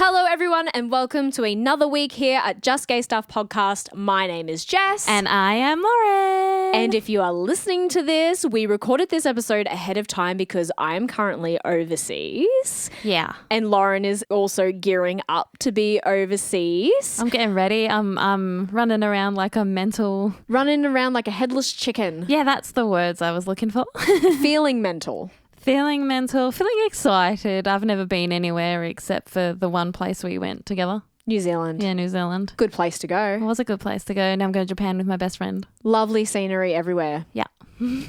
Hello, everyone, and welcome to another week here at Just Gay Stuff Podcast. My name is Jess. And I am Lauren. And if you are listening to this, we recorded this episode ahead of time because I am currently overseas. Yeah. And Lauren is also gearing up to be overseas. I'm getting ready. I'm running around like a mental... Running around like a headless chicken. Yeah, that's the words I was looking for. Feeling mental. Feeling mental, feeling excited. I've never been anywhere except for the one place we went together. New Zealand. Yeah, New Zealand. Good place to go. It was a good place to go. Now I'm going to Japan with my best friend. Lovely scenery everywhere. Yeah.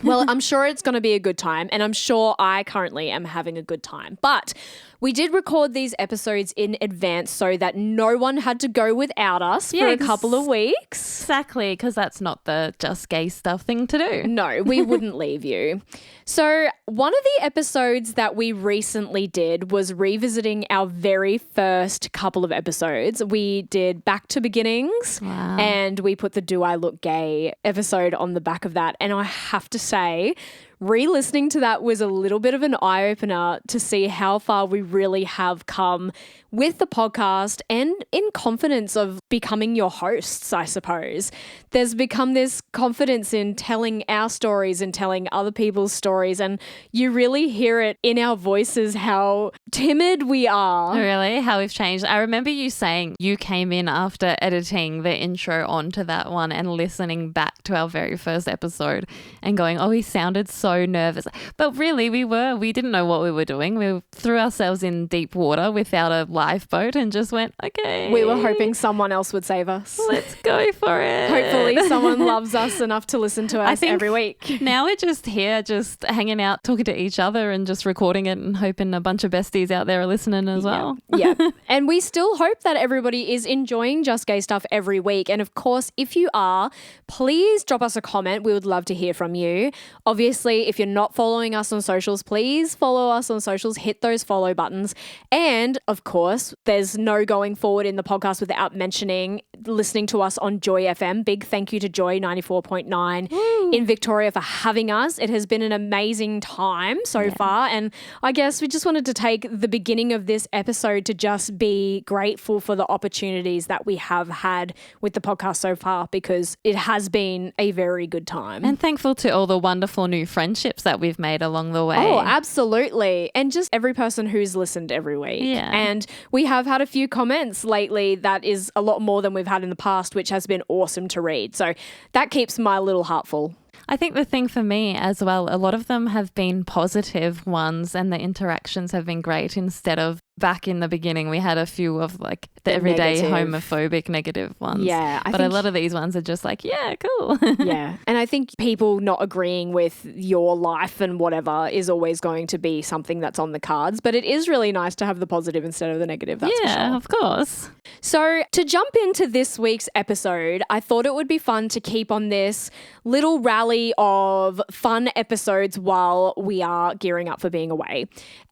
Well, I'm sure it's going to be a good time, and I'm sure I currently am having a good time. But we did record these episodes in advance so that no one had to go without us for a couple of weeks. Exactly, because that's not the Just Gay Stuff thing to do. No, we wouldn't leave you. So one of the episodes that we recently did was revisiting our very first couple of episodes. We did Back to Beginnings, and we put the Do I Look Gay episode on the back of that. And I have to say, re-listening to that was a little bit of an eye-opener to see how far we really have come with the podcast and in confidence of becoming your hosts, I suppose. There's become this confidence in telling our stories and telling other people's stories, and you really hear it in our voices how timid we are. Really? How we've changed. I remember you saying you came in after editing the intro onto that one and listening back to our very first episode and going, oh, he sounded so nervous. But really, we didn't know what we were doing. We threw ourselves in deep water without a lifeboat and just went, okay. We were hoping someone else would save us. Let's go for it. Hopefully someone loves us enough to listen to us every week. Now we're just here, just hanging out, talking to each other and just recording it and hoping a bunch of besties out there are listening as well. Yeah. And we still hope that everybody is enjoying Just Gay Stuff every week. And of course, if you are, please drop us a comment. We would love to hear from you. Obviously, if you're not following us on socials, please follow us on socials, hit those follow buttons. And of course, there's no going forward in the podcast without mentioning listening to us on Joy FM. Big thank you to Joy 94.9 in Victoria for having us. It has been an amazing time so far. And I guess we just wanted to take the beginning of this episode to just be grateful for the opportunities that we have had with the podcast so far, because it has been a very good time. And thankful to all the wonderful new friendships that we've made along the way. Oh, absolutely. And just every person who's listened every week. Yeah. And we have had a few comments lately that is a lot more than we've had in the past, which has been awesome to read. So that keeps my little heart full. I think the thing for me as well, a lot of them have been positive ones and the interactions have been great, instead of back in the beginning we had a few of like the everyday homophobic negative ones. Yeah. But a lot of these ones are just like, yeah, cool. Yeah. And I think people not agreeing with your life and whatever is always going to be something that's on the cards. But it is really nice to have the positive instead of the negative. That's for sure. Of course. So to jump into this week's episode, I thought it would be fun to keep on this little rally of fun episodes while we are gearing up for being away.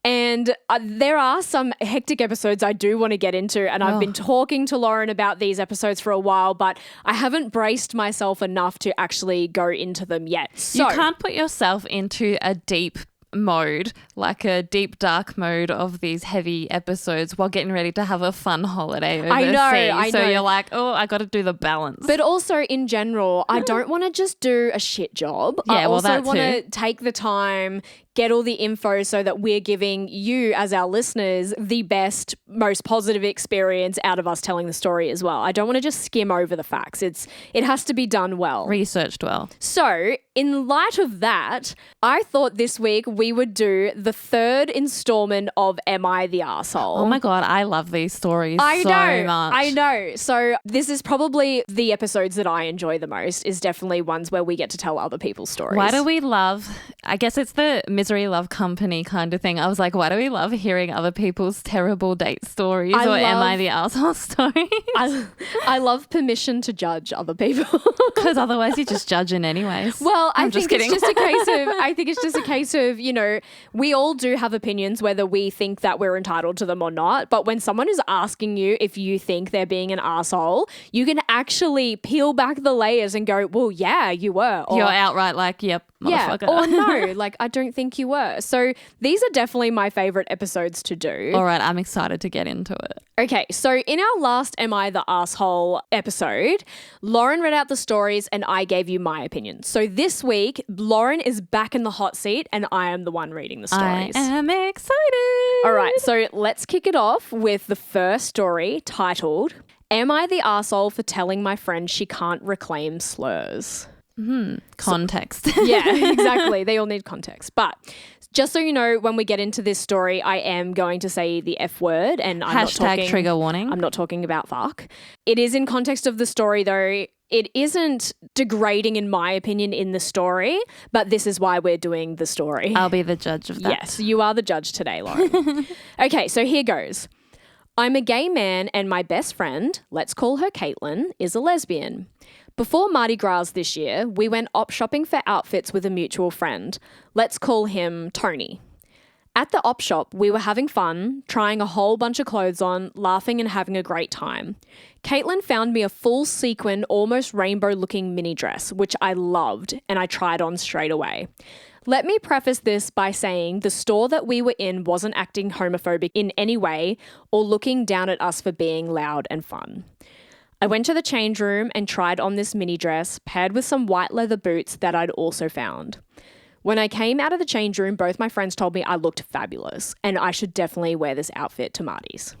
And there are some hectic episodes I do want to get into, and I've been talking to Lauren about these episodes for a while, but I haven't braced myself enough to actually go into them yet. So you can't put yourself into a deep mode, like a deep dark mode of these heavy episodes while getting ready to have a fun holiday overseas. I know. You're like, oh, I got to do the balance. But also in general, I don't want to just do a shit job. Yeah, I also that want to too. take the time, get all the info so that we're giving you as our listeners the best, most positive experience out of us telling the story as well. I don't want to just skim over the facts. It has to be done well. Researched well. So in light of that, I thought this week we would do the third installment of Am I the Arsehole? Oh my God, I love these stories so much. I know. So this is probably the episodes that I enjoy the most, is definitely ones where we get to tell other people's stories. Why do we love, I guess it's the misery love company kind of thing. I was like, why do we love hearing other people's terrible date stories am I the arsehole stories? I love permission to judge other people. Because otherwise you're just judging anyways. Well, I think it's just a case of, you know, we all do have opinions whether we think that we're entitled to them or not. But when someone is asking you if you think they're being an arsehole, you can actually peel back the layers and go, well, yeah, you were. Or, you're outright like, yep, motherfucker. Yeah, or no, like, I don't think think you were. So these are definitely my favorite episodes to do. All right, I'm excited to get into it. Okay, so in our last Am I the Asshole episode, Lauren read out the stories and I gave you my opinion. So this week, Lauren is back in the hot seat and I am the one reading the stories. I am excited. All right, so let's kick it off with the first story titled, Am I the Arsehole for telling my friend she can't reclaim slurs? Context. Yeah, exactly. They all need context. But just so you know, when we get into this story, I am going to say the F word and I'm not talking... trigger warning. I'm not talking about fuck. It is in context of the story though. It isn't degrading in my opinion in the story, but this is why we're doing the story. I'll be the judge of that. Yes, you are the judge today, Lauren. Okay, so here goes. I'm a gay man and my best friend, let's call her Caitlin, is a lesbian. Before Mardi Gras this year, we went op shopping for outfits with a mutual friend. Let's call him Tony. At the op shop, we were having fun, trying a whole bunch of clothes on, laughing and having a great time. Caitlin found me a full sequin, almost rainbow-looking mini dress, which I loved, and I tried on straight away. Let me preface this by saying the store that we were in wasn't acting homophobic in any way or looking down at us for being loud and fun. I went to the change room and tried on this mini dress paired with some white leather boots that I'd also found. When I came out of the change room, both my friends told me I looked fabulous and I should definitely wear this outfit to Marty's.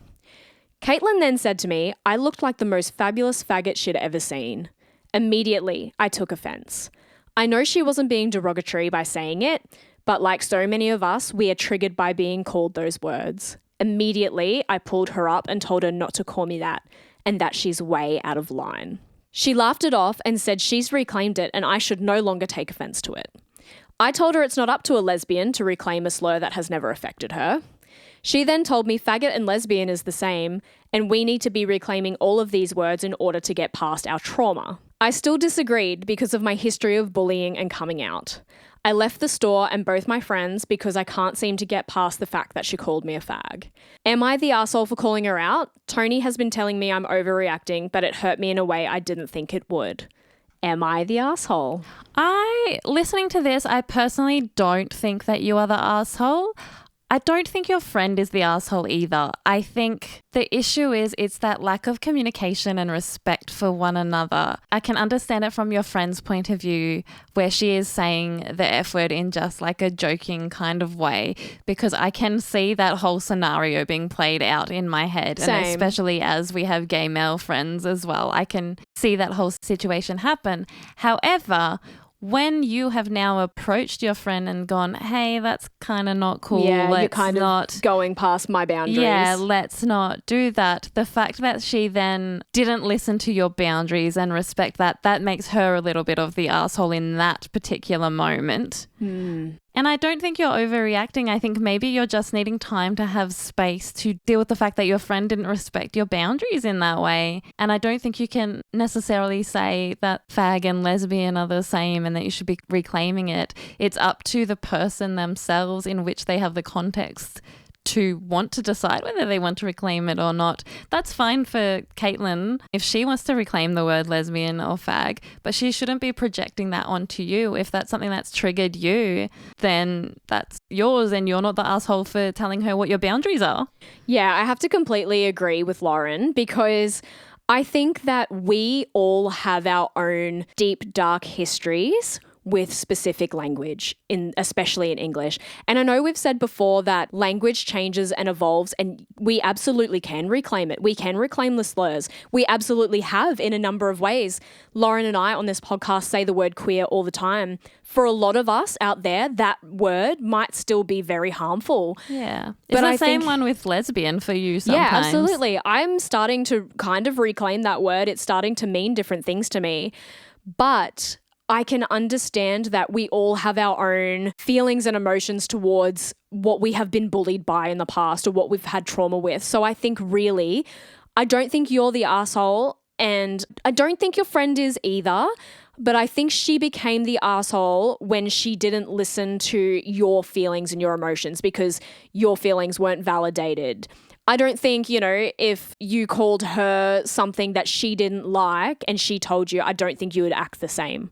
Caitlin then said to me, I looked like the most fabulous faggot she'd ever seen. Immediately, I took offense. I know she wasn't being derogatory by saying it, but like so many of us, we are triggered by being called those words. Immediately, I pulled her up and told her not to call me that, and that she's way out of line. She laughed it off and said she's reclaimed it and I should no longer take offense to it. I told her it's not up to a lesbian to reclaim a slur that has never affected her. She then told me faggot and lesbian is the same and we need to be reclaiming all of these words in order to get past our trauma. I still disagreed because of my history of bullying and coming out. I left the store and both my friends because I can't seem to get past the fact that she called me a fag. Am I the arsehole for calling her out? Tony has been telling me I'm overreacting, but it hurt me in a way I didn't think it would. Am I the arsehole? Listening to this, I personally don't think that you are the arsehole. I don't think your friend is the arsehole either. I think the issue is it's that lack of communication and respect for one another. I can understand it from your friend's point of view where she is saying the F word in just like a joking kind of way because I can see that whole scenario being played out in my head. Same. And especially as we have gay male friends as well, I can see that whole situation happen. However, when you have now approached your friend and gone, hey, that's kind of not cool. Yeah, you're kind of going past my boundaries. Yeah, let's not do that. The fact that she then didn't listen to your boundaries and respect that makes her a little bit of the asshole in that particular moment. And I don't think you're overreacting. I think maybe you're just needing time to have space to deal with the fact that your friend didn't respect your boundaries in that way. And I don't think you can necessarily say that fag and lesbian are the same and that you should be reclaiming it. It's up to the person themselves in which they have the context to want to decide whether they want to reclaim it or not. That's fine for Caitlin if she wants to reclaim the word lesbian or fag, but she shouldn't be projecting that onto you. If that's something that's triggered you, then that's yours and you're not the asshole for telling her what your boundaries are. Yeah, I have to completely agree with Lauren because I think that we all have our own deep, dark histories with specific language, especially in English. And I know we've said before that language changes and evolves and we absolutely can reclaim it. We can reclaim the slurs. We absolutely have in a number of ways. Lauren and I on this podcast say the word queer all the time. For a lot of us out there, that word might still be very harmful. Yeah. But it's the same one with lesbian for you sometimes. Yeah, absolutely. I'm starting to kind of reclaim that word. It's starting to mean different things to me. But I can understand that we all have our own feelings and emotions towards what we have been bullied by in the past or what we've had trauma with. So I think really, I don't think you're the asshole and I don't think your friend is either, but I think she became the asshole when she didn't listen to your feelings and your emotions because your feelings weren't validated. I don't think, if you called her something that she didn't like and she told you, I don't think you would act the same.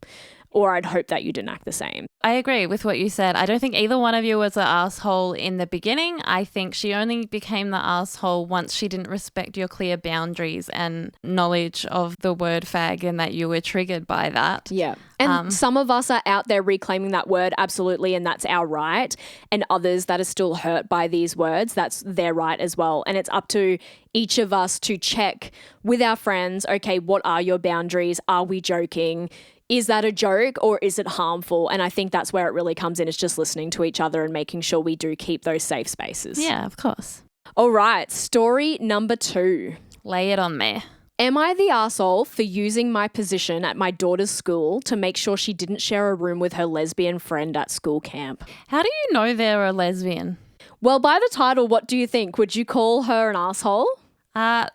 or I'd hope that you didn't act the same. I agree with what you said. I don't think either one of you was an asshole in the beginning. I think she only became the asshole once she didn't respect your clear boundaries and knowledge of the word fag and that you were triggered by that. Yeah. And some of us are out there reclaiming that word, absolutely, and that's our right. And others that are still hurt by these words, that's their right as well. And it's up to each of us to check with our friends, okay, what are your boundaries? Are we joking? Is that a joke or is it harmful? And I think that's where it really comes in. It's just listening to each other and making sure we do keep those safe spaces. Yeah, of course. All right, story number 2. Lay it on me. Am I the arsehole for using my position at my daughter's school to make sure she didn't share a room with her lesbian friend at school camp? How do you know they're a lesbian? Well, by the title, what do you think? Would you call her an arsehole?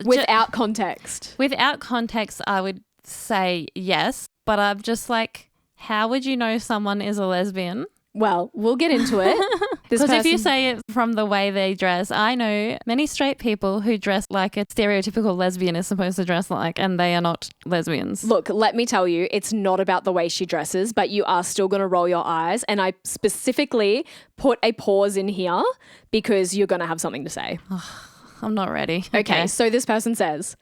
Without context. Without context, I would say yes. But I'm just like, how would you know someone is a lesbian? Well, we'll get into it. Because if you say it from the way they dress, I know many straight people who dress like a stereotypical lesbian is supposed to dress like, and they are not lesbians. Look, let me tell you, it's not about the way she dresses, but you are still going to roll your eyes. And I specifically put a pause in here because you're going to have something to say. I'm not ready. Okay, so this person says,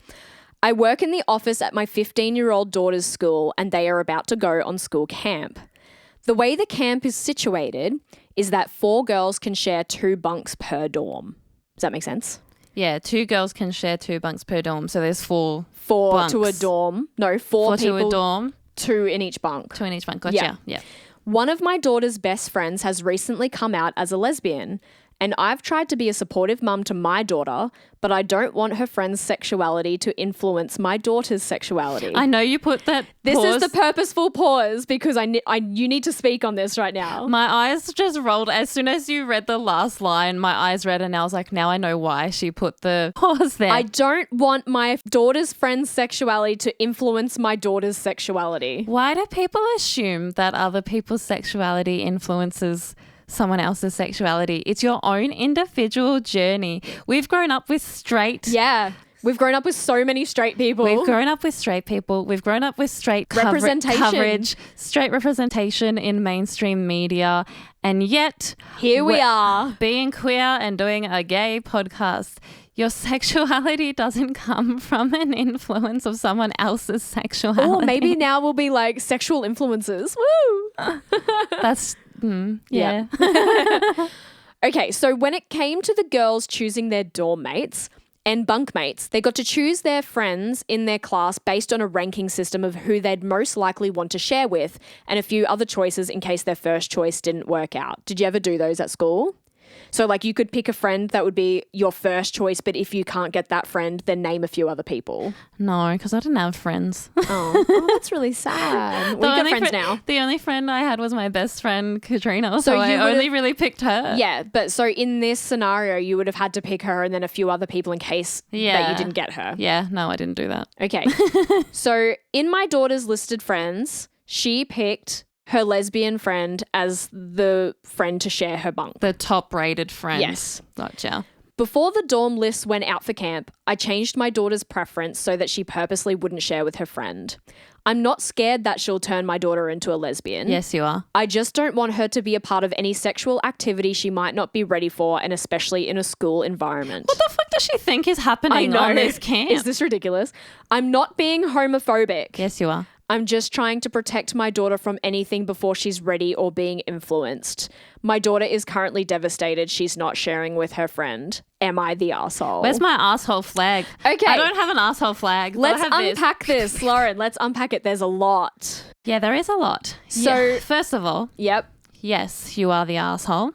I work in the office at my 15-year-old daughter's school and they are about to go on school camp. The way the camp is situated is that 4 girls can share 2 bunks per dorm. Does that make sense? Yeah, 2 girls can share 2 bunks per dorm. So there's 4 bunks. To a dorm. No, 4 people. To a dorm. 2 in each bunk. 2 in each bunk. Gotcha. Yeah. One of my daughter's best friends has recently come out as a lesbian. And I've tried to be a supportive mum to my daughter, but I don't want her friend's sexuality to influence my daughter's sexuality. I know you put that This pause. is the purposeful pause because you need to speak on this right now. My eyes just rolled. As soon as you read the last line, my eyes read and I was like, now I know why she put the pause there. I don't want my daughter's friend's sexuality to influence my daughter's sexuality. Why do people assume that other people's sexuality influences someone else's sexuality? It's your own individual journey. We've grown up with straight. Yeah. We've grown up with so many straight people. We've grown up with straight people. We've grown up with straight representation. Coverage, straight representation in mainstream media. And yet, here we are. Being queer and doing a gay podcast. Your sexuality doesn't come from an influence of someone else's sexuality. Or maybe now we'll be like sexual influencers. Woo! That's... yeah. Okay, so when it came to the girls choosing their dorm mates and bunk mates, they got to choose their friends in their class based on a ranking system of who they'd most likely want to share with and a few other choices in case their first choice didn't work out. Did you ever do those at school? So like you could pick a friend that would be your first choice, but if you can't get that friend, then name a few other people. No, because I didn't have friends. Oh, that's really sad. We've got friends now. The only friend I had was my best friend, Katrina. So I only really picked her. Yeah, but so in this scenario, you would have had to pick her and then a few other people in case that you didn't get her. Yeah, no, I didn't do that. Okay. So in my daughter's listed friends, she picked her lesbian friend as the friend to share her bunk. The top rated friend. Yes. Gotcha. Before the dorm lists went out for camp, I changed my daughter's preference so that she purposely wouldn't share with her friend. I'm not scared that she'll turn my daughter into a lesbian. Yes, you are. I just don't want her to be a part of any sexual activity she might not be ready for, and especially in a school environment. What the fuck does she think is happening on this camp? Is this ridiculous? I'm not being homophobic. Yes, you are. I'm just trying to protect my daughter from anything before she's ready or being influenced. My daughter is currently devastated she's not sharing with her friend. Am I the arsehole? Where's my asshole flag? Okay. I don't have an asshole flag. Let's unpack this, Lauren. Let's unpack it. There's a lot. Yeah, there is a lot. So, first of all, yes, you are the asshole.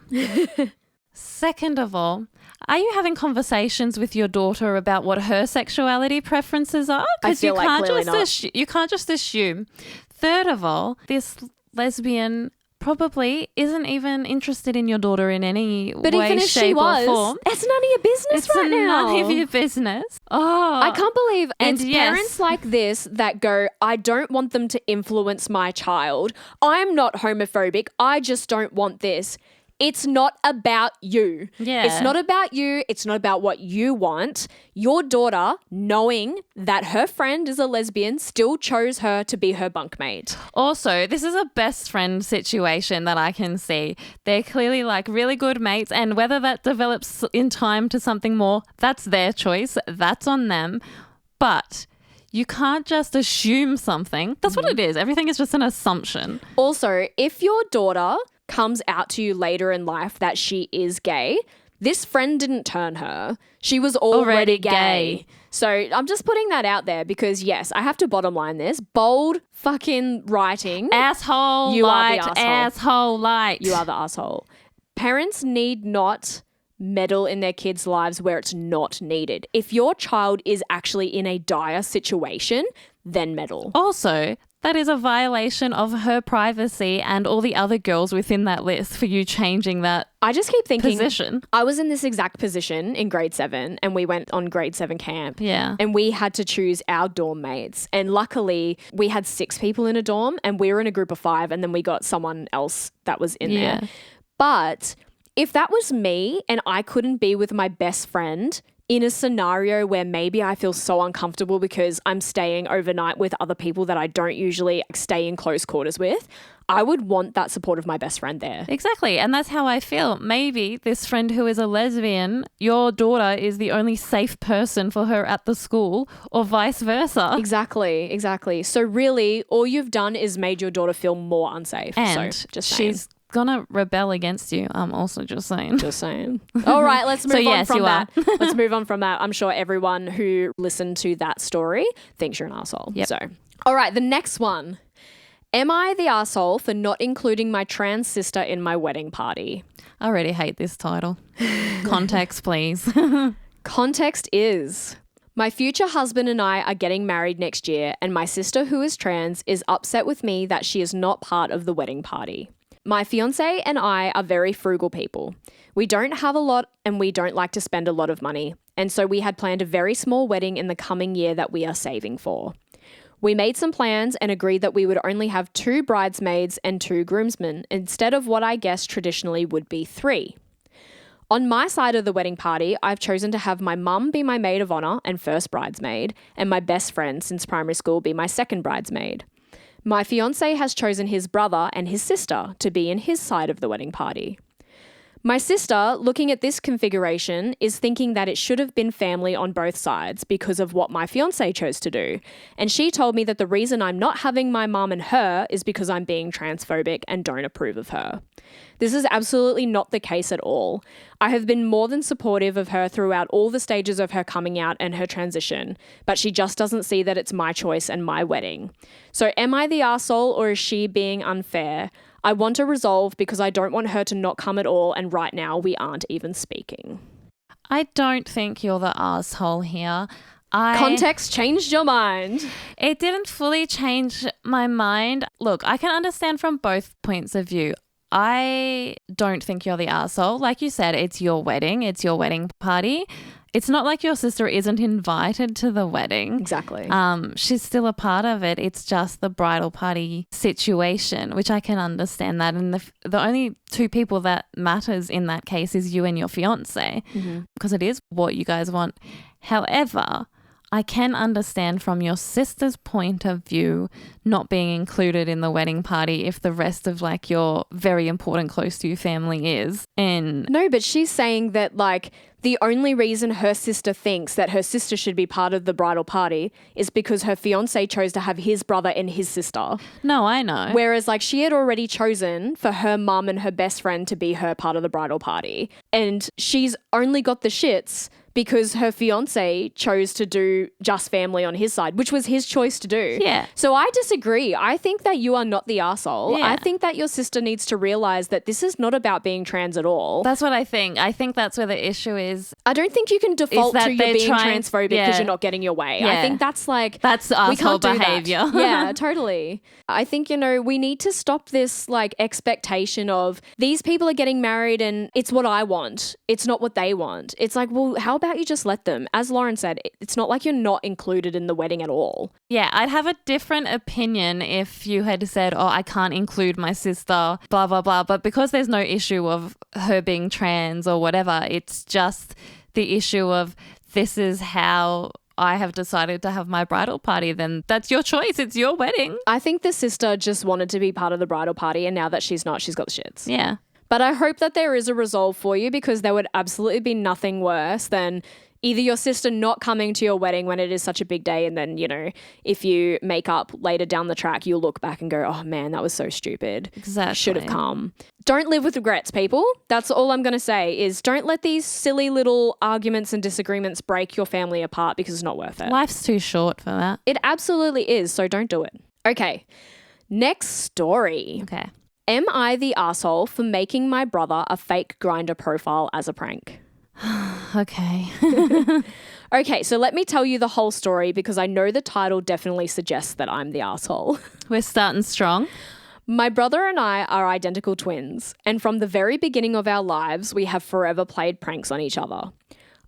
Second of all, are you having conversations with your daughter about what her sexuality preferences are? Because you can't just assume. Third of all, this lesbian probably isn't even interested in your daughter in any way, even if shape, she was, or form. It's none of your business right now. It's none of your business. Oh, I can't believe it's parents like this that go, I don't want them to influence my child. I'm not homophobic. I just don't want this. It's not about you. Yeah. It's not about you. It's not about what you want. Your daughter, knowing that her friend is a lesbian, still chose her to be her bunkmate. Also, this is a best friend situation that I can see. They're clearly like really good mates, and whether that develops in time to something more, that's their choice. That's on them. But you can't just assume something. That's what it is. Everything is just an assumption. Also, if your daughter comes out to you later in life that she is gay, this friend didn't turn her. She was already gay. So I'm just putting that out there because, yes, I have to bottom line this. Bold fucking writing. Asshole You light. are the asshole. Asshole light. You are the asshole. Parents need not meddle in their kids' lives where it's not needed. If your child is actually in a dire situation, then meddle. Also, that is a violation of her privacy and all the other girls within that list for you changing that I just keep thinking, position. I was in this exact position in grade 7 and we went on grade 7 camp. Yeah. And we had to choose our dorm mates. And luckily we had 6 people in a dorm and we were in a group of 5 and then we got someone else that was in there. But if that was me and I couldn't be with my best friend in a scenario where maybe I feel so uncomfortable because I'm staying overnight with other people that I don't usually stay in close quarters with, I would want that support of my best friend there. Exactly. And that's how I feel. Maybe this friend who is a lesbian, your daughter is the only safe person for her at the school, or vice versa. Exactly. So really, all you've done is made your daughter feel more unsafe. And so, just saying. she's gonna rebel against you. I'm also just saying. Just saying. All right, let's move on from that. are. Let's move on from that. I'm sure everyone who listened to that story thinks you're an asshole. Yep. So, all right, the next one. Am I the asshole for not including my trans sister in my wedding party? I already hate this title. Context, please. Context is, my future husband and I are getting married next year, and my sister, who is trans, is upset with me that she is not part of the wedding party. My fiance and I are very frugal people. We don't have a lot and we don't like to spend a lot of money. And so we had planned a very small wedding in the coming year that we are saving for. We made some plans and agreed that we would only have 2 bridesmaids and 2 groomsmen instead of what I guess traditionally would be 3. On my side of the wedding party, I've chosen to have my mum be my maid of honour and first bridesmaid, and my best friend since primary school be my second bridesmaid. My fiancé has chosen his brother and his sister to be in his side of the wedding party. My sister, looking at this configuration, is thinking that it should have been family on both sides because of what my fiancé chose to do. And she told me that the reason I'm not having my mum and her is because I'm being transphobic and don't approve of her. This is absolutely not the case at all. I have been more than supportive of her throughout all the stages of her coming out and her transition, but she just doesn't see that it's my choice and my wedding. So am I the arsehole or is she being unfair? I want to resolve because I don't want her to not come at all, and right now we aren't even speaking. I don't think you're the asshole here. Context changed your mind. It didn't fully change my mind. Look, I can understand from both points of view. I don't think you're the arsehole. Like you said, it's your wedding. It's your wedding party. It's not like your sister isn't invited to the wedding. Exactly. She's still a part of it. It's just the bridal party situation, which I can understand that. And the only 2 people that matters in that case is you and your fiance, because it is what you guys want. However, I can understand from your sister's point of view not being included in the wedding party if the rest of like your very important close to you family is. And no, but she's saying that like the only reason her sister thinks that her sister should be part of the bridal party is because her fiance chose to have his brother and his sister. No, I know. Whereas like she had already chosen for her mum and her best friend to be her part of the bridal party. And she's only got the shits because her fiance chose to do just family on his side, which was his choice to do. Yeah. So I disagree. I think that you are not the arsehole. Yeah. I think that your sister needs to realize that this is not about being trans at all. That's what I think. I think that's where the issue is. I don't think you can default that to you they're being trying- transphobic because yeah. you're not getting your way. Yeah. I think that's like... That's we asshole can't do that. behavior. Yeah, totally. I think, we need to stop this like expectation of these people are getting married and it's what I want. It's not what they want. It's like, well, how about about you just let them? As Lauren said, it's not like you're not included in the wedding at all. Yeah, I'd have a different opinion if you had said, oh, I can't include my sister, blah, blah, blah. But because there's no issue of her being trans or whatever, it's just the issue of this is how I have decided to have my bridal party, then that's your choice. It's your wedding. I think the sister just wanted to be part of the bridal party, and now that she's not, she's got the shits. Yeah. But I hope that there is a resolve for you, because there would absolutely be nothing worse than either your sister not coming to your wedding when it is such a big day, and then, you know, if you make up later down the track, you'll look back and go, oh man, that was so stupid. Exactly. Should have come. Don't live with regrets, people. That's all I'm going to say is don't let these silly little arguments and disagreements break your family apart, because it's not worth it. Life's too short for that. It absolutely is, so don't do it. Okay, next story. Okay. Am I the asshole for making my brother a fake Grindr profile as a prank? Okay. Okay, so let me tell you the whole story, because I know the title definitely suggests that I'm the asshole. We're starting strong. My brother and I are identical twins, and from the very beginning of our lives, we have forever played pranks on each other.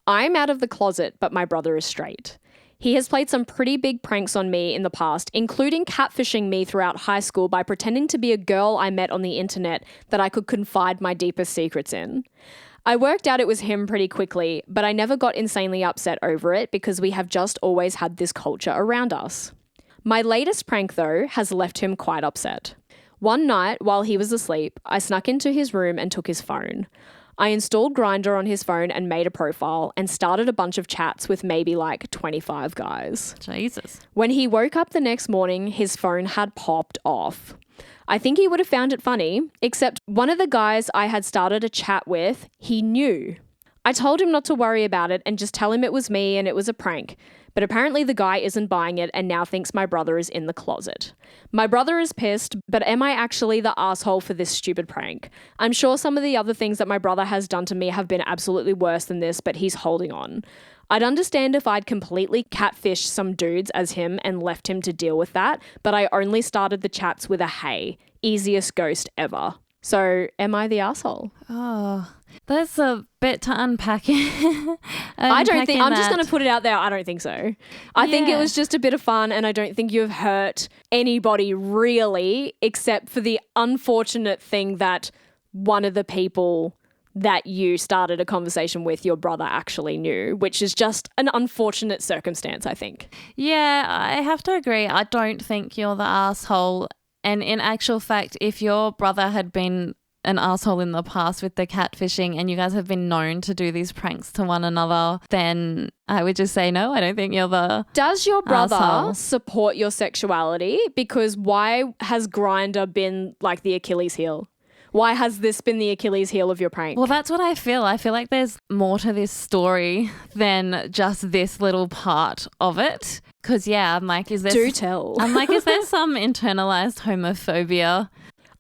I'm out of the closet, but my brother is straight. He has played some pretty big pranks on me in the past, including catfishing me throughout high school by pretending to be a girl I met on the internet that I could confide my deepest secrets in. I worked out it was him pretty quickly, but I never got insanely upset over it, because we have just always had this culture around us. My latest prank, though, has left him quite upset. One night, while he was asleep, I snuck into his room and took his phone. I installed Grindr on his phone and made a profile and started a bunch of chats with maybe like 25 guys. Jesus. When he woke up the next morning, his phone had popped off. I think he would have found it funny, except one of the guys I had started a chat with, he knew. I told him not to worry about it and just tell him it was me and it was a prank. But apparently the guy isn't buying it and now thinks my brother is in the closet. My brother is pissed, but am I actually the asshole for this stupid prank? I'm sure some of the other things that my brother has done to me have been absolutely worse than this, but he's holding on. I'd understand if I'd completely catfished some dudes as him and left him to deal with that, but I only started the chats with a hey, easiest ghost ever. So am I the asshole? Oh, there's a bit to unpack. I don't think, I'm just going to put it out there. I don't think so. I think it was just a bit of fun, and I don't think you've hurt anybody really, except for the unfortunate thing that one of the people that you started a conversation with, your brother actually knew, which is just an unfortunate circumstance, I think. Yeah, I have to agree. I don't think you're the asshole. And in actual fact, if your brother had been an asshole in the past with the catfishing and you guys have been known to do these pranks to one another, then I would just say no, I don't think you're the Does your brother asshole. support your sexuality? Because why has Grindr been like the Achilles heel? Why has this been the Achilles heel of your prank? Well, that's what I feel. I feel like there's more to this story than just this little part of it. Because, yeah, I'm like, is there... Do tell. I'm like, is there some internalized homophobia?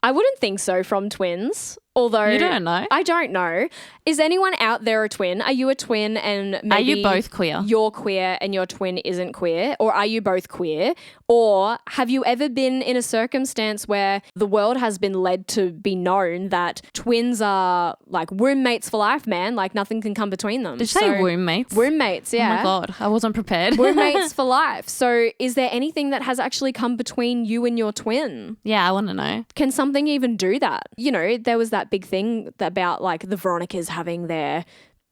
I wouldn't think so from twins. Although You don't know? I don't know. Is anyone out there a twin? Are you a twin and maybe Are you both queer? You're queer and your twin isn't queer? Or are you both queer? Or have you ever been in a circumstance where the world has been led to be known that twins are like roommates for life, man? Like nothing can come between them. Did you say roommates? Roommates, yeah. Oh my God, I wasn't prepared. Roommates for life. So is there anything that has actually come between you and your twin? Yeah, I want to know. Can something even do that? You know, there was that big thing about like the Veronicas having their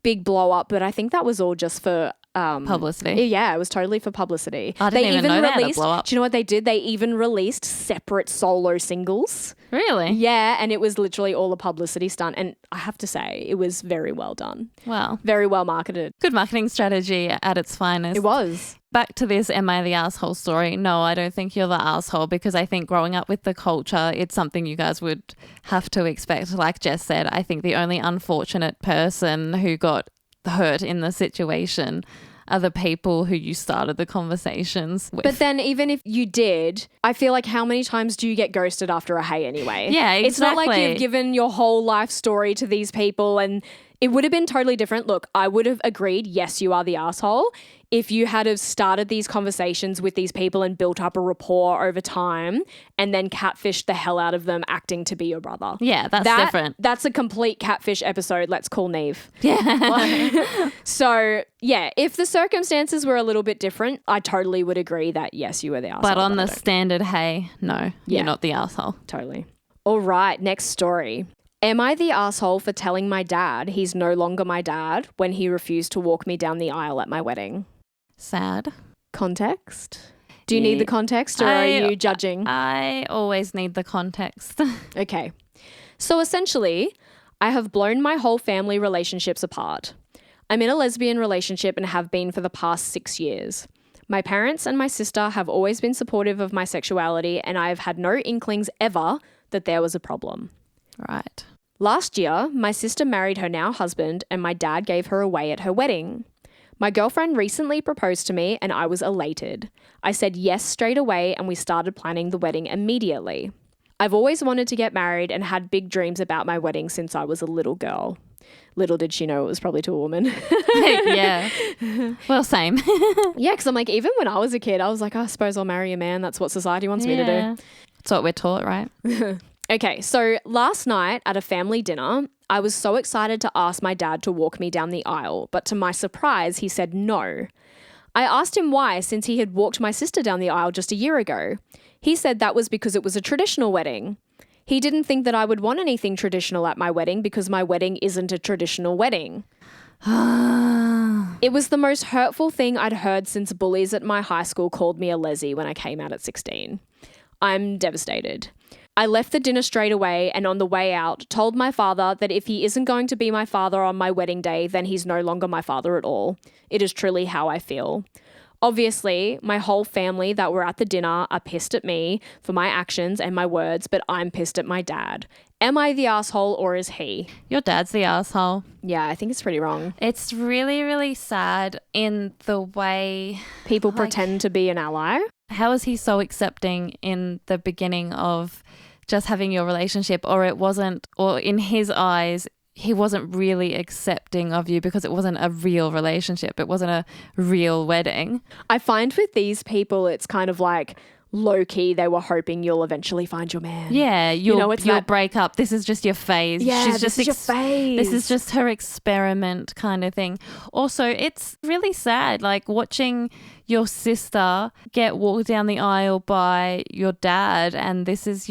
big blow up, but I think that was all just for Publicity. Yeah, it was totally for publicity. I didn't even know they had a released, blow up. do you know what they did? They even released separate solo singles. Really? Yeah, and it was literally all a publicity stunt. And I have to say, it was very well done. Wow. Very well marketed. Good marketing strategy at its finest. It was. Back to this am I the asshole story. No, I don't think you're the asshole, because I think growing up with the culture, it's something you guys would have to expect. Like Jess said, I think the only unfortunate person who got hurt in the situation are the people who you started the conversations with. But then even if you did, I feel like how many times do you get ghosted after a hey anyway? Yeah, exactly. It's not like you've given your whole life story to these people and It would have been totally different. Look, I would have agreed, yes, you are the asshole, if you had have started these conversations with these people and built up a rapport over time and then catfished the hell out of them acting to be your brother. Yeah, that's different. That's a complete catfish episode. Let's call Neve. Yeah. So, yeah, if the circumstances were a little bit different, I totally would agree that, yes, you were the asshole. But on the standard, hey, no, you're not the asshole. Totally. All right, next story. Am I the asshole for telling my dad he's no longer my dad when he refused to walk me down the aisle at my wedding? Sad. Context? Do you need the context or are you judging? I always need the context. Okay. So essentially, I have blown my whole family relationships apart. I'm in a lesbian relationship and have been for the past 6 years. My parents and my sister have always been supportive of my sexuality and I have had no inklings ever that there was a problem. Right. Last year, my sister married her now husband and my dad gave her away at her wedding. My girlfriend recently proposed to me and I was elated. I said yes straight away and we started planning the wedding immediately. I've always wanted to get married and had big dreams about my wedding since I was a little girl. Little did she know it was probably to a woman. Yeah. Well, same. Yeah, because I'm like, even when I was a kid, I was like, I suppose I'll marry a man. That's what society wants me to do. That's what we're taught, right? Okay, so last night at a family dinner, I was so excited to ask my dad to walk me down the aisle, but to my surprise, he said no. I asked him why, since he had walked my sister down the aisle just a year ago. He said that was because it was a traditional wedding. He didn't think that I would want anything traditional at my wedding because my wedding isn't a traditional wedding. It was the most hurtful thing I'd heard since bullies at my high school called me a lessie when I came out at 16. I'm devastated. I left the dinner straight away and on the way out told my father that if he isn't going to be my father on my wedding day, then he's no longer my father at all. It is truly how I feel. Obviously, my whole family that were at the dinner are pissed at me for my actions and my words, but I'm pissed at my dad. Am I the asshole or is he? Your dad's the asshole. Yeah, I think it's pretty wrong. It's really, really sad in the way people pretend to be an ally. How is he so accepting in the beginning of just having your relationship, or it wasn't, or in his eyes, he wasn't really accepting of you because it wasn't a real relationship. It wasn't a real wedding. I find with these people, it's kind of like low key, they were hoping you'll eventually find your man. Yeah, you'll break up. This is just your phase. Yeah, this is your phase. This is just her experiment kind of thing. Also, it's really sad, like watching your sister get walked down the aisle by your dad, and this is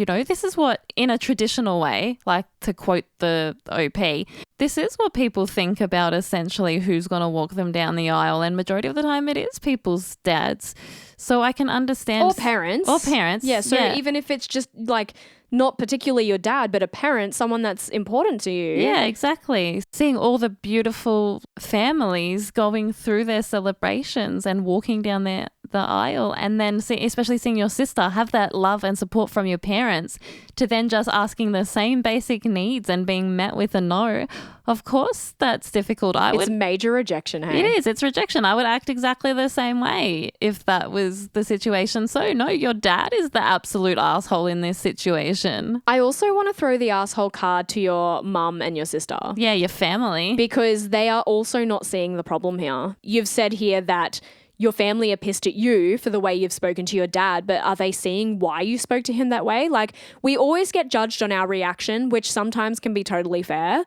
what, in a traditional way, like to quote the OP, this is what people think about essentially who's going to walk them down the aisle, and majority of the time it is people's dads. So I can understand. Or parents. Yeah, so even if it's just like not particularly your dad, but a parent, someone that's important to you. Yeah, exactly. Seeing all the beautiful families going through their celebrations and walking down the aisle, and then especially seeing your sister have that love and support from your parents, to then just asking the same basic needs and being met with a no. Of course, that's difficult. It's major rejection, hey? It is. It's rejection. I would act exactly the same way if that was the situation. So, no, your dad is the absolute asshole in this situation. I also want to throw the asshole card to your mum and your sister. Yeah, your family. Because they are also not seeing the problem here. You've said here that your family are pissed at you for the way you've spoken to your dad, but are they seeing why you spoke to him that way? Like, we always get judged on our reaction, which sometimes can be totally fair.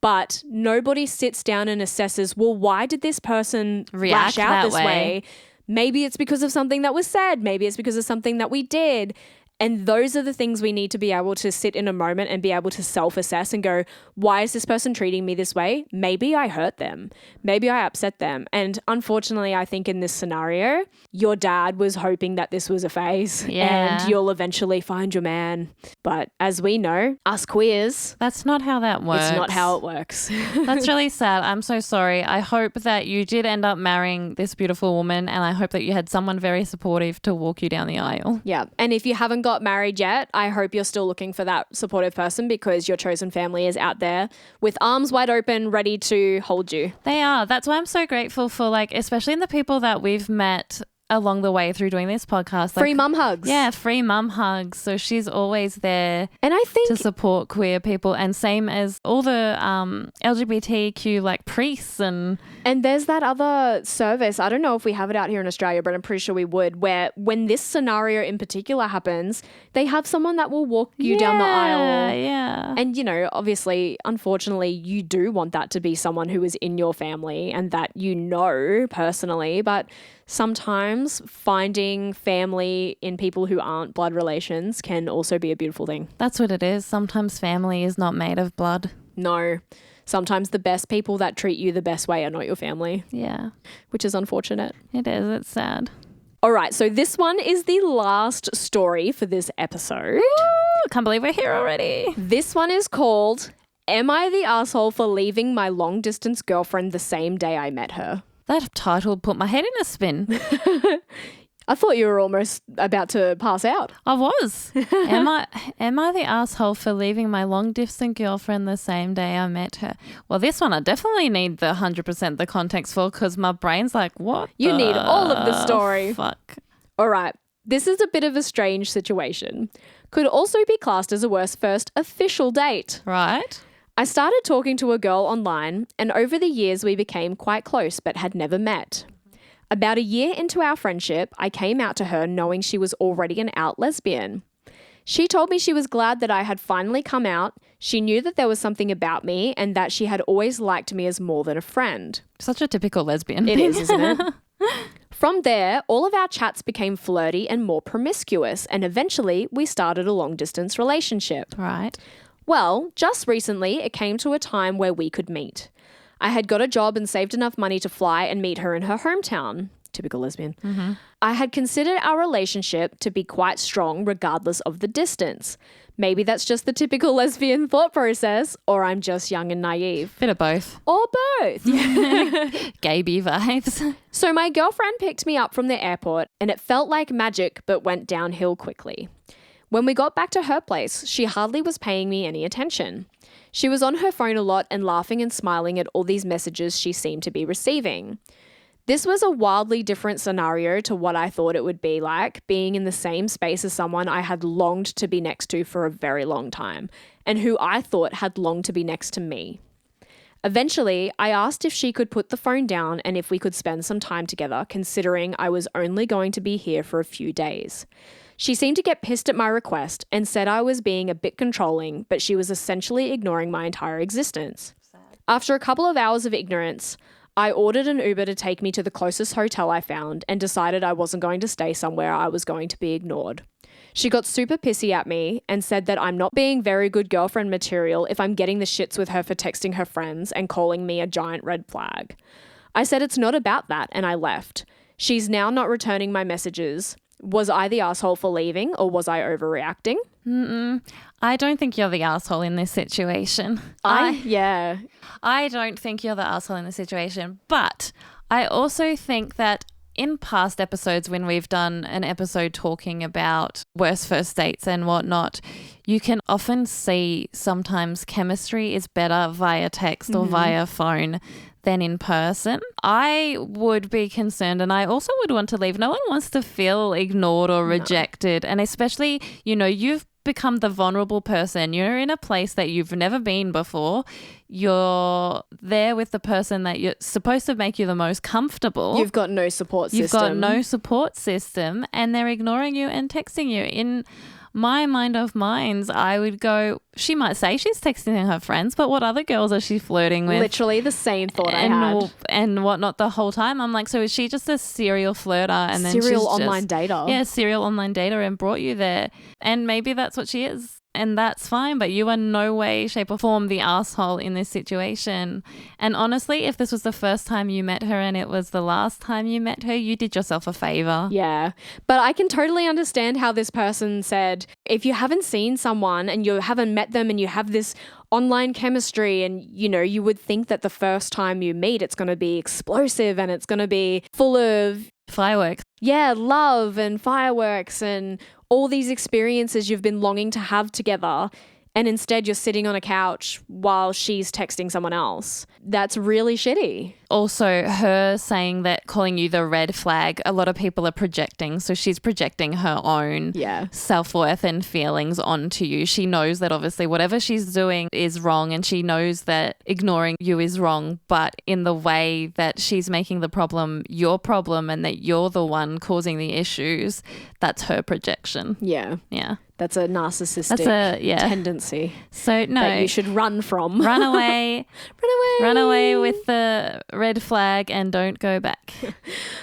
But nobody sits down and assesses, well, why did this person lash out this way? Maybe it's because of something that was said. Maybe it's because of something that we did. And those are the things we need to be able to sit in a moment and be able to self-assess and go, why is this person treating me this way? Maybe I hurt them. Maybe I upset them. And unfortunately, I think in this scenario, your dad was hoping that this was a phase and you'll eventually find your man. But as we know, us queers, that's not how that works. It's not how it works. That's really sad. I'm so sorry. I hope that you did end up marrying this beautiful woman, and I hope that you had someone very supportive to walk you down the aisle. Yeah. And if you haven't got married yet, I hope you're still looking for that supportive person, because your chosen family is out there with arms wide open, ready to hold you. They are. That's why I'm so grateful for, like, especially in the people that we've met along the way through doing this podcast. Free mum hugs. Yeah, free mum hugs. So she's always there and I think to support queer people, and same as all the LGBTQ like priests and there's that other service. I don't know if we have it out here in Australia, but I'm pretty sure we would, where when this scenario in particular happens, they have someone that will walk you down the aisle. Yeah. And, you know, obviously, unfortunately, you do want that to be someone who is in your family and that you know personally. But sometimes finding family in people who aren't blood relations can also be a beautiful thing. That's what it is. Sometimes family is not made of blood. No. Sometimes the best people that treat you the best way are not your family. Yeah. Which is unfortunate. It is. It's sad. All right, so this one is the last story for this episode. Ooh, can't believe we're here already. This one is called, Am I the Asshole for Leaving My Long Distance Girlfriend the Same Day I Met Her? That title put my head in a spin. I thought you were almost about to pass out. I was. Am I the asshole for leaving my long distance girlfriend the same day I met her? Well, this one I definitely need the 100% the context for, because my brain's like, what? You need all of the story. Fuck. All right. This is a bit of a strange situation. Could also be classed as a worst first official date. Right. I started talking to a girl online, and over the years we became quite close but had never met. About a year into our friendship, I came out to her knowing she was already an out lesbian. She told me she was glad that I had finally come out. She knew that there was something about me and that she had always liked me as more than a friend. Such a typical lesbian. It is, isn't it? From there, all of our chats became flirty and more promiscuous, and eventually we started a long-distance relationship. Right. Well, just recently, it came to a time where we could meet. I had got a job and saved enough money to fly and meet her in her hometown. Typical lesbian. Mm-hmm. I had considered our relationship to be quite strong regardless of the distance. Maybe that's just the typical lesbian thought process, or I'm just young and naive. Bit of both. Or both. Gaby vibes. So my girlfriend picked me up from the airport, and it felt like magic but went downhill quickly. When we got back to her place, she hardly was paying me any attention. She was on her phone a lot and laughing and smiling at all these messages she seemed to be receiving. This was a wildly different scenario to what I thought it would be like being in the same space as someone I had longed to be next to for a very long time, and who I thought had longed to be next to me. Eventually, I asked if she could put the phone down and if we could spend some time together, considering I was only going to be here for a few days. She seemed to get pissed at my request and said I was being a bit controlling, but she was essentially ignoring my entire existence. After a couple of hours of ignorance, I ordered an Uber to take me to the closest hotel I found and decided I wasn't going to stay somewhere I was going to be ignored. She got super pissy at me and said that I'm not being very good girlfriend material if I'm getting the shits with her for texting her friends and calling me a giant red flag. I said it's not about that and I left. She's now not returning my messages. Was I the asshole for leaving, or was I overreacting? I don't think you're the asshole in this situation. Yeah. I don't think you're the asshole in this situation, but I also think that in past episodes, when we've done an episode talking about worst first dates and whatnot, you can often see sometimes chemistry is better via text or via phone than in person. I would be concerned, and I also would want to leave. No one wants to feel ignored or rejected. And especially, you know, you've become the vulnerable person. You're in a place that you've never been before. You're there with the person that you're supposed to make you the most comfortable. You've got no support system. You've got no support system, and they're ignoring you and texting you. In my mind of minds, I would go, she might say she's texting her friends, but what other girls is she flirting with? Literally the same thought I had. And whatnot the whole time. I'm like, so is she just a serial flirter? And then serial she's online dater. Yeah, serial online dater, and brought you there. And maybe that's what she is. And that's fine, but you are no way, shape or form the asshole in this situation. And honestly, if this was the first time you met her and it was the last time you met her, you did yourself a favor. Yeah, but I can totally understand how this person said, if you haven't seen someone and you haven't met them and you have this online chemistry and, you know, you would think that the first time you meet, it's going to be explosive and it's going to be full of fireworks. Yeah, love and fireworks and all these experiences you've been longing to have together. and instead you're sitting on a couch while she's texting someone else. That's really shitty. Also, her saying that calling you the red flag, a lot of people are projecting. So she's projecting her own self-worth and feelings onto you. She knows that obviously whatever she's doing is wrong, and she knows that ignoring you is wrong, but in the way that she's making the problem your problem and that you're the one causing the issues, that's her projection. Yeah. Yeah. That's a narcissistic tendency. So no, that you should run from. Run away. Run away. Run away with the red flag and don't go back.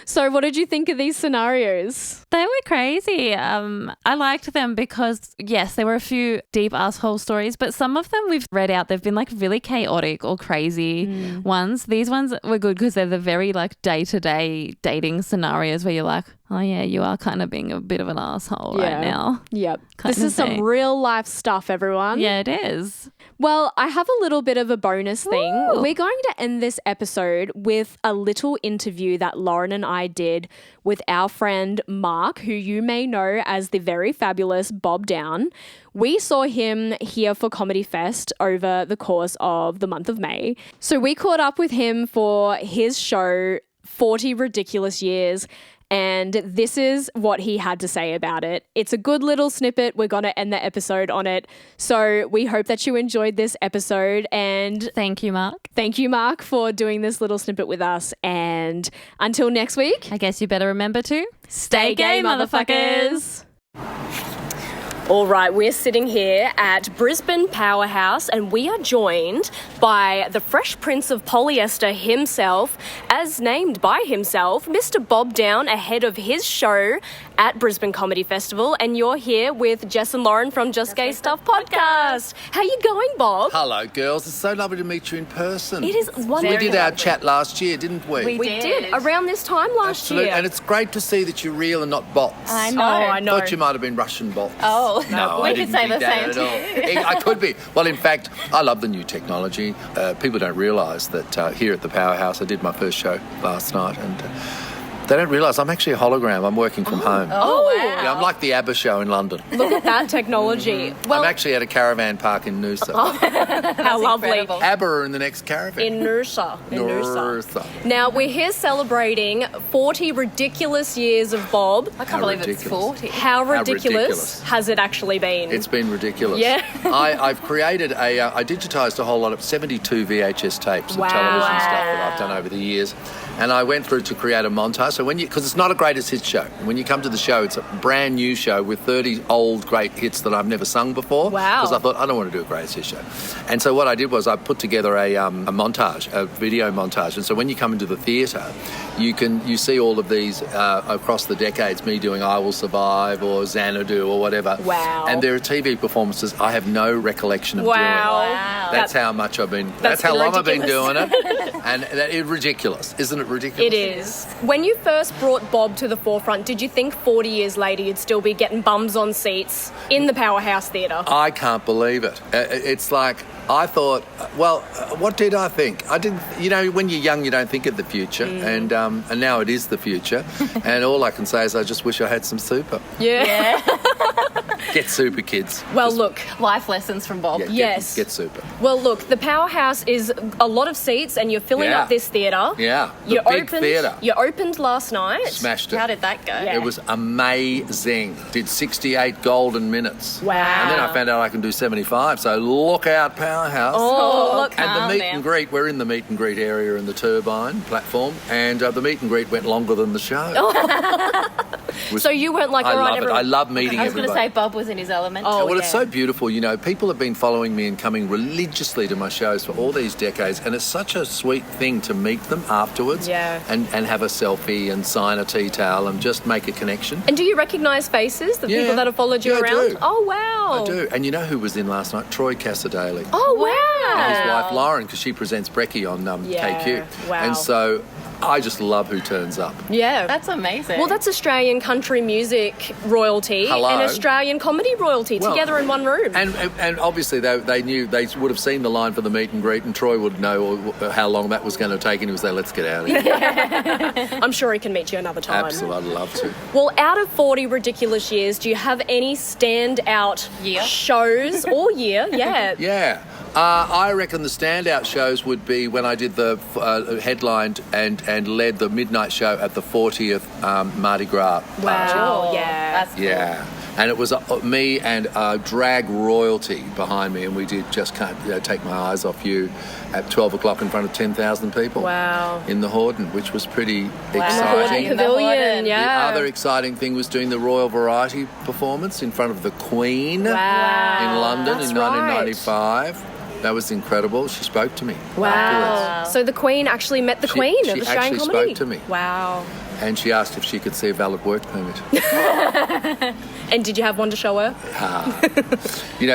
So what did you think of these scenarios? They were crazy. I liked them because, yes, there were a few deep asshole stories, but some of them we've read out, they've been like really chaotic or crazy ones. These ones were good because they're the very like day-to-day dating scenarios where you're like, oh yeah, you are kind of being a bit of an asshole right now. Yep. This is some real life stuff, everyone. Yeah, it is. Well, I have a little bit of a bonus thing. Ooh. We're going to end this episode with a little interview that Lauren and I did with our friend Mark, who you may know as the very fabulous Bob Downe. We saw him here for Comedy Fest over the course of the month of May. So we caught up with him for his show, 40 Ridiculous Years. And this is what he had to say about it. It's a good little snippet. We're going to end the episode on it. So we hope that you enjoyed this episode. And thank you, Mark. Thank you, Mark, for doing this little snippet with us. And until next week, I guess you better remember to stay gay, motherfuckers. All right, we're sitting here at Brisbane Powerhouse and we are joined by the Fresh Prince of Polyester himself, as named by himself, Mr. Bob Downe, ahead of his show at Brisbane Comedy Festival. And you're here with Jess and Lauren from Just Gay Stuff Podcast. How you going, Bob? Hello, girls. It's so lovely to meet you in person. It is wonderful. We did our chat last year, didn't we? We did. Around this time last year. And it's great to see that you're real and not bots. I know. Oh, I know. I thought you might have been Russian bots. Oh, no, we I could didn't say think the that same at all. I could be. Well, in fact, I love the new technology. People don't realise that here at the Powerhouse, I did my first show last night, and they don't realise I'm actually a hologram. I'm working from home. Oh, wow. Yeah, I'm like the ABBA show in London. Look at that technology. Well, I'm actually at a caravan park in Noosa. how lovely. incredible. ABBA are in the next caravan. In Noosa. Noosa. Now, we're here celebrating 40 ridiculous years of Bob. I can't believe it's 40. How ridiculous ridiculous. has it actually been? It's been ridiculous. Yeah. I've created I digitised a whole lot of 72 VHS tapes of television stuff that I've done over the years. And I went through to create a montage. So because it's not a greatest hits show. When you come to the show, it's a brand new show with 30 old great hits that I've never sung before. Wow. Because I thought, I don't want to do a greatest hits show. And so what I did was I put together a montage, a video montage. And so when you come into the theatre, you see all of these across the decades, me doing I Will Survive or Xanadu or whatever. Wow. And there are TV performances I have no recollection of doing. Wow. That's how much I've been, that's how long I've been doing it. And that is ridiculous. Isn't it ridiculous? It is. When you first brought Bob to the forefront, did you think 40 years later you'd still be getting bums on seats in the Powerhouse Theatre? I can't believe it. It's like, I thought, well, what did I think? I didn't, when you're young, you don't think of the future, and now it is the future, and all I can say is I just wish I had some super. Yeah. Get super, kids. Well, look. Life lessons from Bob. Yes. Get super. Well, look, the Powerhouse is a lot of seats and you're filling up this theatre. Yeah, the big theatre. You opened last night. Smashed it. How did that go? Yeah. It was amazing. Did 68 golden minutes. Wow. And then I found out I can do 75, so look out, Powerhouse. Oh, look. And the meet and greet, we're in the meet and greet area in the turbine platform, and the meet and greet went longer than the show. So you weren't like, I all right, love it. everyone. I love meeting I was going to everybody. say Bob was in his element. Oh, well, yeah. it's so beautiful. People have been following me and coming religiously to my shows for all these decades, and it's such a sweet thing to meet them afterwards and have a selfie and sign a tea towel and just make a connection. And do you recognise faces, the people that have followed you I around? do. Oh, wow. I do. And you know who was in last night? Troy Cassadaly. Oh, wow. And his wife Lauren, because she presents Brekkie on KQ. Wow. And so I just love who turns up. Yeah. That's amazing. Well, that's Australian country music royalty Hello. and Australian comedy royalty together in one room. And obviously they knew, they would have seen the line for the meet and greet, and Troy would know how long that was going to take, and he was like, let's get out of here. I'm sure he can meet you another time. Absolutely, I'd love to. Well, out of 40 ridiculous years, do you have any standout shows or year? Yeah. Yeah. I reckon the standout shows would be when I did the headlined and led the midnight show at the 40th Mardi Gras party. Wow, yeah. That's cool. Yeah. And it was me and drag royalty behind me, and we did Just Can't Take My Eyes Off You at 12 o'clock in front of 10,000 people. Wow. In the Horden, which was pretty Horden exciting. Pavilion, The yeah. other exciting thing was doing the Royal Variety performance in front of the Queen Wow. in London That's in 1995. That was incredible. She spoke to me afterwards. So the Queen actually met the Queen of she Australian actually comedy? spoke to me. Wow. And she asked if she could see a valid work permit. And did you have one to show her?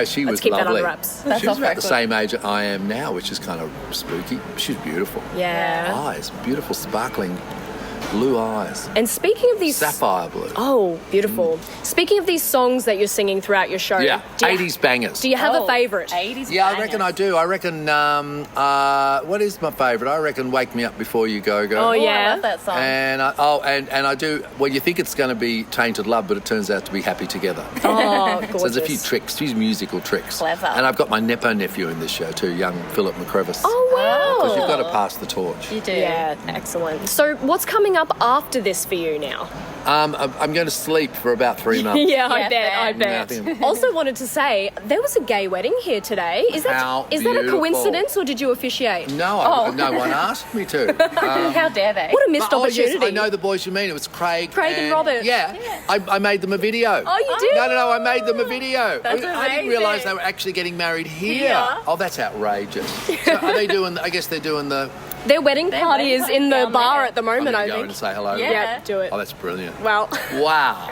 She was keep that lovely. under wraps. She was about the same age I am now, which is kind of spooky. She's beautiful. Yeah. Eyes, beautiful, sparkling blue eyes. And speaking of these... Sapphire blue. Oh, beautiful. Speaking of these songs that you're singing throughout your show. Yeah, do you- 80s bangers. Do you have a favourite? 80s Yeah, I bangers. reckon I do. I reckon, what is my favourite? I reckon Wake Me Up Before You Go Go. Oh, Oh, yeah. I love that song. And I do, well, you think it's going to be Tainted Love, but it turns out to be Happy Together. Oh, gorgeous. So there's a few musical tricks. Clever. And I've got my Nepo nephew in this show too, young Philip McCrevis. Oh, wow. Because you've got to pass the torch. You do. Yeah, excellent. So what's coming up after this for you now? I'm going to sleep for about 3 months. Yeah, I Yeah, bet, I fair. bet. Yeah, I think- Also wanted to say, there was a gay wedding here today. Is How that a beautiful. coincidence or did you officiate? No, no one asked me to. How dare they? What a missed opportunity. Yes, I know the boys you mean. It was Craig and Robert. Yeah. I made them a video. Oh, you did? No, I made them a video. That's I didn't amazing. realise they were actually getting married here. Yeah. Oh, that's outrageous. So are they doing, I guess they're doing the... Their wedding party is in the down bar there. at the I'm moment, going I to go think. and say hello. Yeah, do it. Oh, that's brilliant. Well, Wow.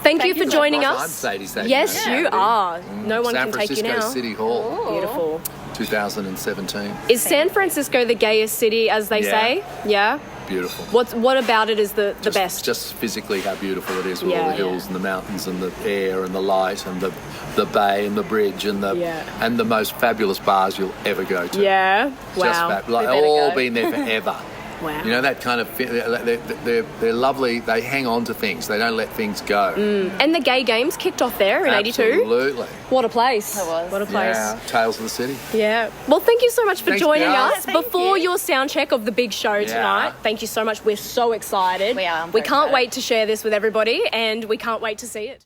thank you for so joining much. I'm us. Sadie Sadie. Yes, Sadie. you are. No one San can take you Francisco now. City Hall, Beautiful. 2017. Is San Francisco the gayest city, as they Yeah. say? Yeah. Beautiful. What about it is the best? Just physically how beautiful it is with all Yeah. the hills and the mountains and the air and the light and the bay and the bridge and the most fabulous bars you'll ever go to. Yeah. Just Wow. like better all go. been there forever. Wow. You know, that kind of, they're lovely. They hang on to things. They don't let things go. And the gay games kicked off there in '82. Absolutely. What a place. It was. What a place. Yeah. Tales of the City. Yeah. Well, thank you so much for Thanks, joining guys. us Thank before you. your sound check of the big show tonight. Thank you so much. We're so excited. We are. I'm We very can't excited. wait to share this with everybody, and we can't wait to see it.